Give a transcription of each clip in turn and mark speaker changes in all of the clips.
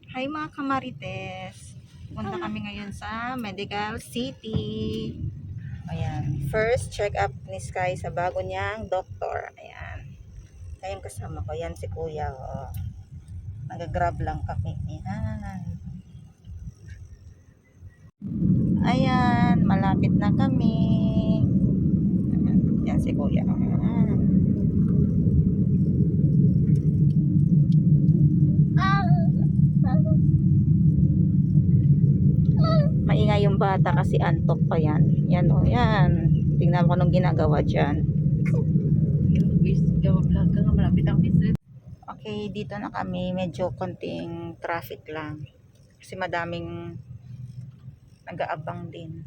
Speaker 1: Hi mga kamarites. Punta kami ngayon sa Medical City. Ayan. First check up ni Sky sa bago niyang doktor. Ayan. Kayong kasama ko. Yan si Kuya. Oh. Nag-grab lang kami. Ayan. Ayan. Malapit na kami. Ayan. Yan si Kuya. Ayan. Maingay yung bata kasi antok pa yan. Yan o, yan. Tingnan mo anong ginagawa dyan. Okay, dito na kami. Medyo konting traffic lang. Kasi madaming nag-aabang din.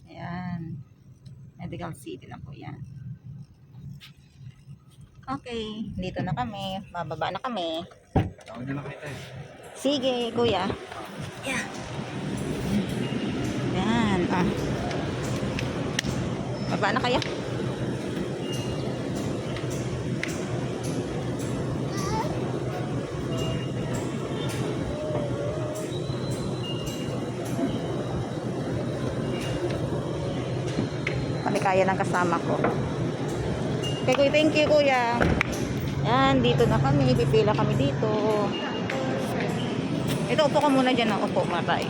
Speaker 1: Ayan. Medical City na po yan. Okay, dito na kami. Bababa na kami. Sige, kuya. Yan. Yan. Ah. Baba na kayo. Kami kaya ng kasama ko. Okay, kuya, thank you, kuya. Yan, dito na kami. Pipila kami dito. Ito, upo ka muna dyan. Upo, matay.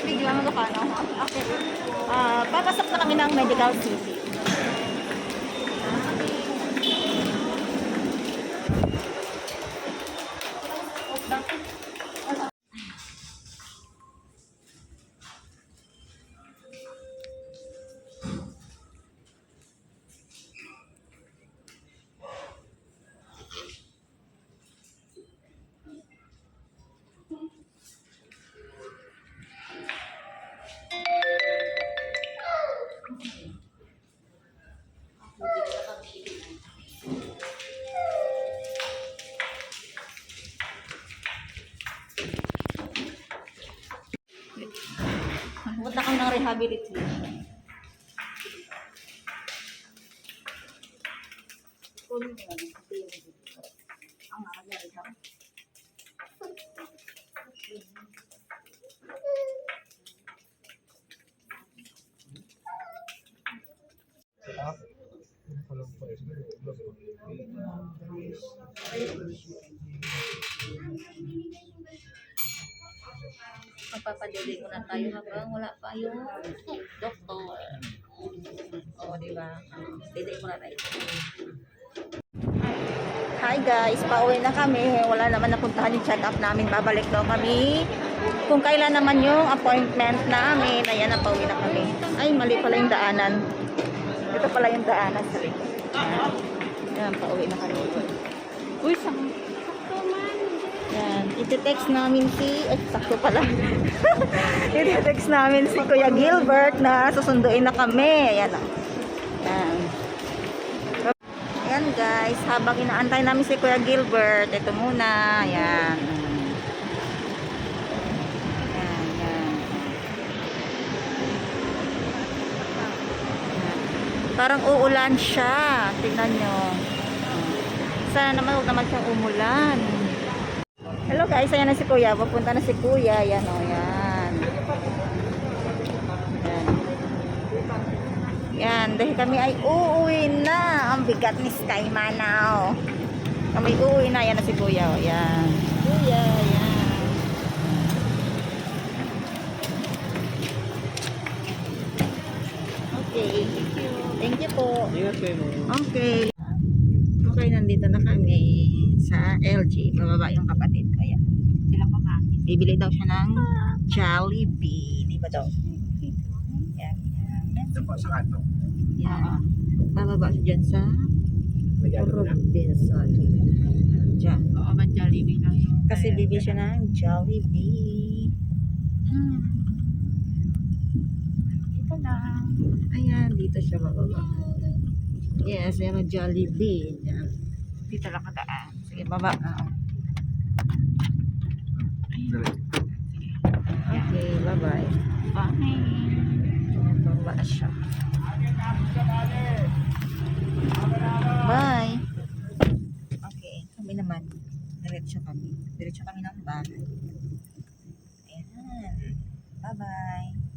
Speaker 1: Bigyan mo ka, no? Okay. Papasok na kami ng Medical City. Punta kami ng rehabilitation. Magpapadali muna tayo habang wala pa yung doktor. Oo, diba? Dili muna tayo. Hi guys, pauwi na kami. Wala naman napuntahan yung check-up namin. Babalik daw kami kung kailan naman yung appointment namin. Ayan, pauwi na kami. Ay, mali pala yung daanan. Ito pala yung daanan sa likod. Ayan, pauwi na kami. Uy, sakto man. Yan, iti-text namin si, sakto pala. Iti-text namin si Kuya Gilbert na susunduin na kami. Ayan. Yan. Ayan guys, habang inaantay namin si Kuya Gilbert, ito muna. Ayan. Ayan, ayan. Parang uulan siya. Tingnan nyo. Sana naman huwag naman siyang umulan. Hello guys, ayan na si Kuya. Papunta na si Kuya. Ayan o, yan. Ayan. Yan, dahil kami ay uuwi na. Ang bigat ni Sky Manaw. Kami uuwi na. Ayan na si Kuya. O, yan. Kuya, yan. Okay. Thank you po. Okay. Okay, nandito na kami sa LG. Bababa yung kapatid ko. Ayan. Sila kakain. Bibili daw siya ng Jollibee. Di ba daw? Yan. Yan. Yan. Bababa siya dyan sa Robinson. Dyan.
Speaker 2: Oo, man Jollibee lang yung...
Speaker 1: Kasi bibili siya ng Jollibee.
Speaker 2: Ito lang.
Speaker 1: Ayan, dito siya bababa. Yes, yung Jollibee. Yan.
Speaker 2: Dito lang kadaan.
Speaker 1: Sige, baba. Okay, bye-bye.
Speaker 2: Bye.
Speaker 1: Baba siya. Bye. Okay, kami naman. Diretso kami. Diretso kami ng bahay. Ayan. Bye-bye.